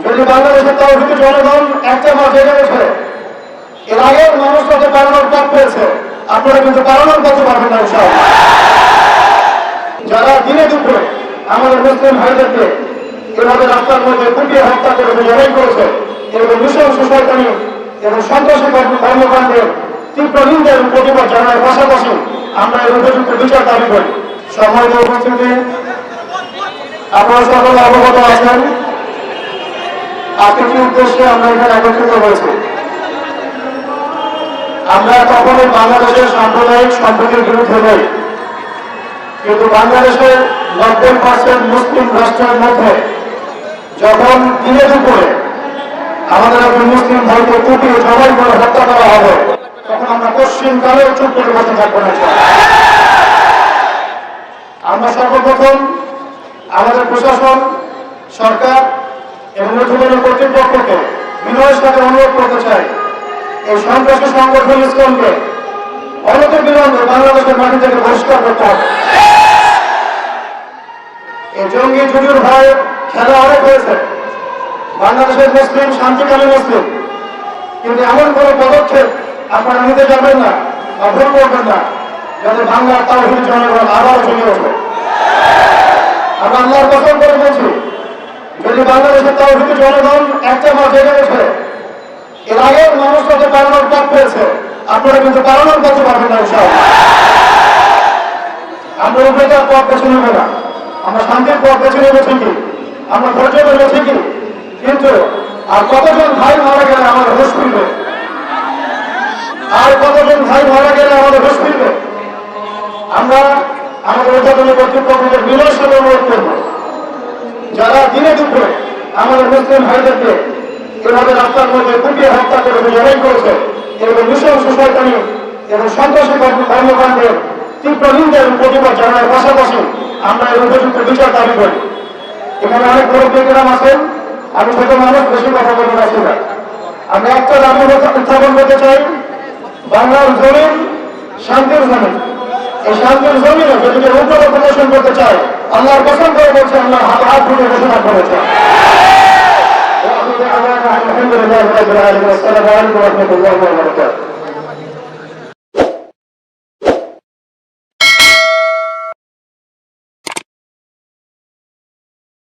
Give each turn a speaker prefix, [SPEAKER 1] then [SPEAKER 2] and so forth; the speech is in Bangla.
[SPEAKER 1] যদি বাংলাদেশের তৌহিদি জনগণ একটা মাস জেগে ওঠে, এর আগে মানুষ তাদের পালানোর পথ পেয়েছে, আপনারা কিন্তু পালানোর পথে পারবেন না ইনশাআল্লাহ। যারা দিনে দুপুরে আমাদের মুসলিম ভাইদেরকে এভাবে রাস্তার মধ্যে কুপিয়ে হত্যা করে জবাই করেছে, এরকম নৃশংস শয়তানি এবং সন্ত্রাসী কর্মকাণ্ডের তীব্র নিন্দা এবং প্রতিবাদ জানার পাশাপাশি আমরা এর উপযুক্ত বিচার দাবি করি। সম্মানিত উপস্থিতি, আপনারা সকলে অবগত আছেন আজকের উদ্দেশ্যে আমরা এখানে একত্রিত হয়েছি। আমরা কখনোই বাংলাদেশের সাম্প্রদায়িক সম্প্রীতির বিরুদ্ধে নই, কিন্তু বাংলাদেশের 90% মুসলিম রাষ্ট্রের মধ্যে যখন দিনে দুপুরে আমাদের একজন মুসলিম ভাইকে কুপিয়ে জবাই করে হত্যা করা হবে, তখন আমরা পশ্চিমকালেও চুপ করে বসে থাকবো না। আমরা সর্বপ্রথম আমাদের প্রশাসন, সরকার এবং ঊর্ধ্বতন কর্তৃপক্ষকে বিনয়ের সাথে অনুরোধ করতে চাই, এই সন্ত্রাসী সংগঠন ইসকনকে অনতিবিলম্বে বাংলাদেশের মাটি থেকে বহিষ্কার করতে হবে। এই জঙ্গি জুজুর ভয় খেলা অনেক হয়েছে, বাংলাদেশের মুসলিম শান্তিকামী মুসলিম, কিন্তু এমন কোন পদক্ষেপ আপনারা নিতে যাবেন না বা ভুল করবেন না যাতে বাংলার তাওহীদ জনগণ আবারও জেগে ওঠে। আমরা আল্লাহর কসম করে বলছি, যদি বাংলাদেশের তাওহীদ জনগণ একটা মাস জেগে ওঠে, এর আগে মানুষ তাদের পালানোর পথ পেয়েছে, আপনারা কিন্তু পালানোর পথে পারবেন না ইনশাআল্লাহ। আমরা উভয়টার পথ বেছে নেব না, আমরা শান্তির পথ বেছে নেব ঠিকই, আমরা ধৈর্য ধরবো ঠিকই, কিন্তু আর কতজন ভাই মারা গেলে আমাদের হুঁশ ফিরবে? আর কতজন ভাই মারা গেলে আমাদের হুঁশ ফিরবে? আমরা আমাদের ঊর্ধ্বতন কর্তৃপক্ষদের বিনয়ের সাথে অনুরোধ করব, যারা দিনে দুপুরে আমাদের মুসলিম ভাইদেরকে এভাবে রাস্তার মধ্যে কুপিয়ে হত্যা করে জবাই করেছে, এরকম নৃশংস শয়তানি এবং সন্ত্রাসী কর্মকাণ্ডের তীব্র নিন্দা এবং প্রতিবাদ জানার পাশাপাশি আমরা এর উপযুক্ত বিচার দাবি করি। এখানে অনেক মুরব্বীরা আছেন, আমি ছোট মানুষ, বেশি কথা বলতে পারছি না। আমি একটা দাবি উত্থাপন করতে চাই, বাংলার জমিন শান্তির জমিন, এই শান্তির জমিনে যদি কেউ উগ্রতা প্রদর্শন করতে চায়, আল্লাহর কসম করে বলছে, আল্লাহ হাত ধরে ঘোষণা করেছে। আলহামদুলিল্লাহ, আসসালামু আলাইকুম ওয়া রাহমাতুল্লাহি ওয়া বারাকাতুহু।